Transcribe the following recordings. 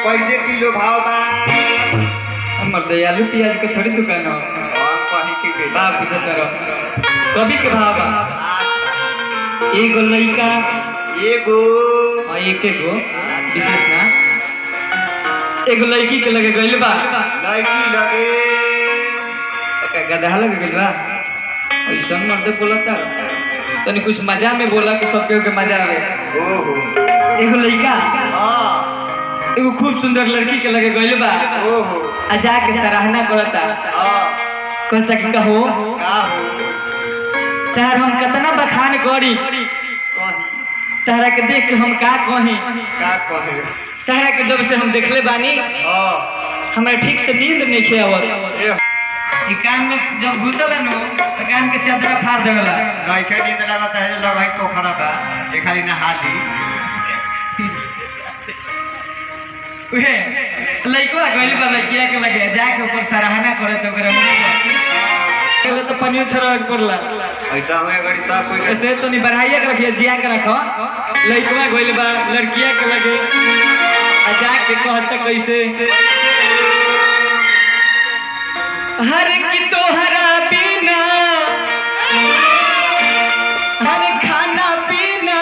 कैसे किलो भाव बा? हमर दयालु प्याज के थोड़ी दुकान हो। कहीं के बाप पूछता रहो कभी के भाव बा? एगो लइका एगो एक एगो विशेष ना एगो लड़की के लगे गइल बा। लड़की लगे का गधा लगे गइल बा। ऐसा मर्द बोलता तनी कुछ मजा में बोला कि सब के मजा आवे। ओहो एगो लइका हां एगो खूब सुंदर लड़की के लगे गइल बा। ओहो आ जाके सराहना करता। हां कहता कि कहो का हो तार हम कितना बखान करी कहीं तारा के देख के हम का कही। का कहे तारा के जब से हम देखले बानी हां हमरा ठीक से नींद नहीं खे आवत। ए ई कान में जब घुसल है नो तो कान के चदरा फाड़ देवेला। नहीं के नींद लागत है लग है तो खराब बा ए खाली ना हाली उहे लइकवा गइल बा लइकिया के लगे जाके ऊपर सराहना करे तो ओकरा मुंह तो पनियो छरक पड़ला। ऐसा हमें गड़ी सब कोई ऐसे तो नहीं बढ़ाइए के रखिए जिया के रखो। लइकवा गइल बा लड़किया के लगे आ जाके कहत कैसे हर की तोहरा बिना हर खाना पीना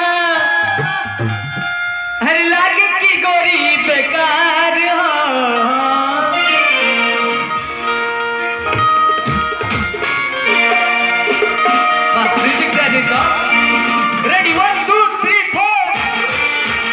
हर लागे की गोरी बेकार हो। बस म्यूजिक से देखो रेडी 1 2 3 4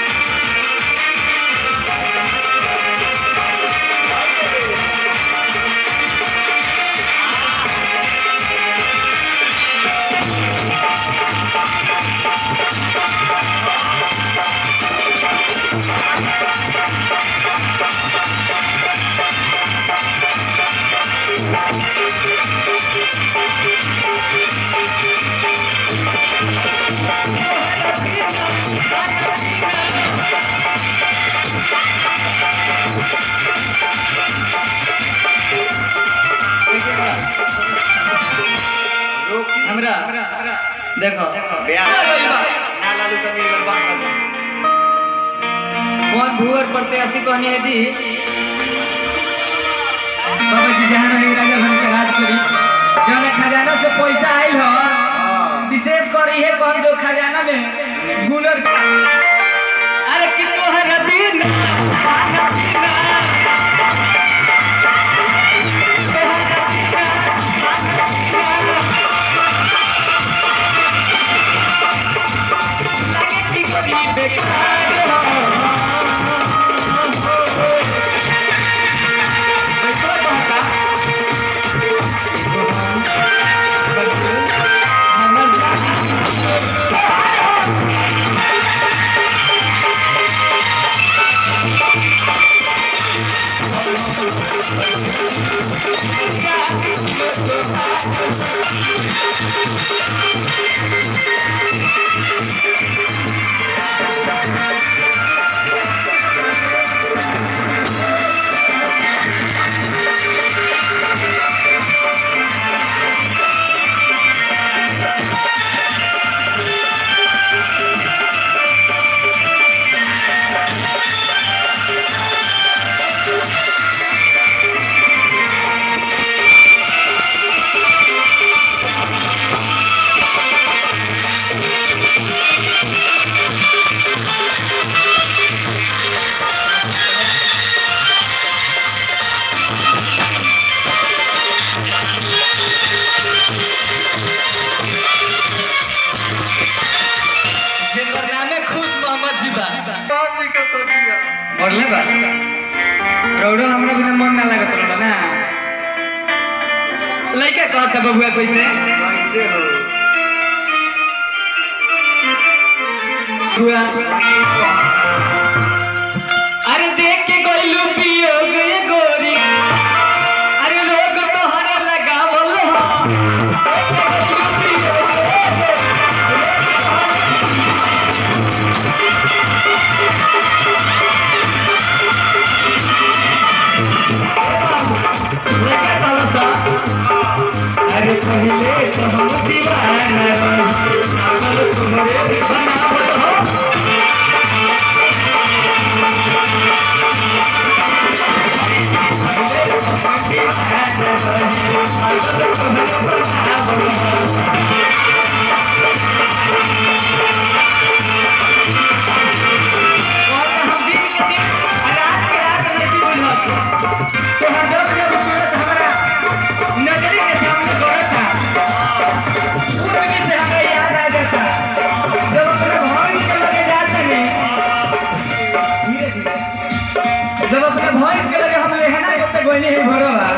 हमरा देखो ब्याह ना लालू तो मिल बात कर कौन भूअर पड़ते ऐसी कहनी है जी बाबा जी जहाँ रहे राजा बन के राज करी जौन खजाना से पैसा आइल हो विशेष करी है कौन जो खजाना में गुलर अरे कि तोहर दिन खाना पीना पढ़ले बा रौड़ो हमरा बिना मन ना लागत रहल ना। लइका कहत बबुआ कैसे कैसे हो बुआ अरे देख के गइलू पियो गए गोरी अरे लोग तोहरा लगावल हो अरे पहले तो हम दीवाना पागल तुम्हारे बनावट हो जब अपने भॉइस के लगे हम लेहना करते गोइनी है घरवा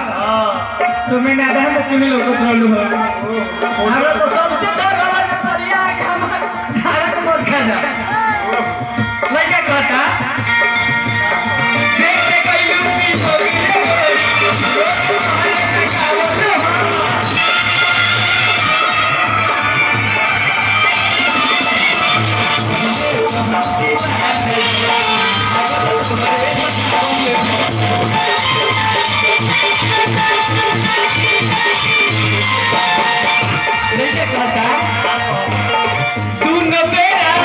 तो मैंने आधा में सुनी लोग रहलू हो हमरा तो सबसे डर वाला जे परिया के हम धारा के मत खा जा लइका कहता देख के कइलू की हो लेके कहता तू न बेरा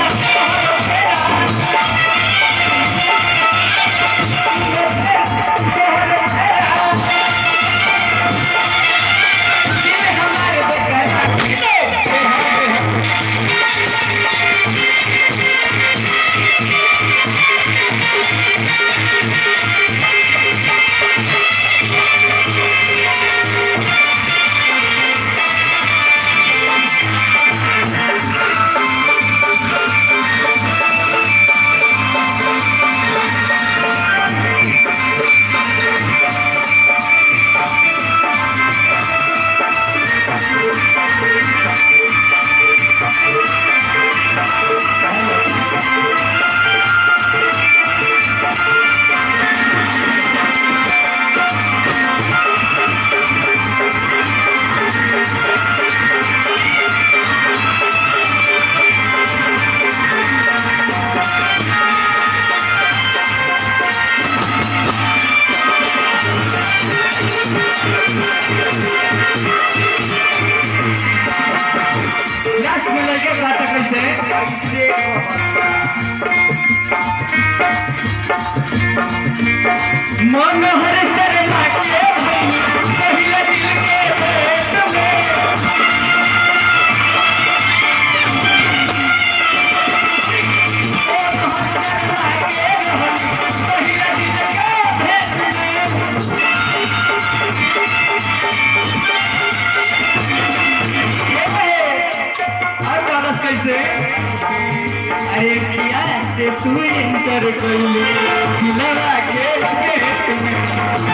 लास्ट में लगे बात कैसे मन हर शर्मा के पहिला दिल के भेंट में कैसे अरे किया से तू इंटर कर ले खिला के पेट में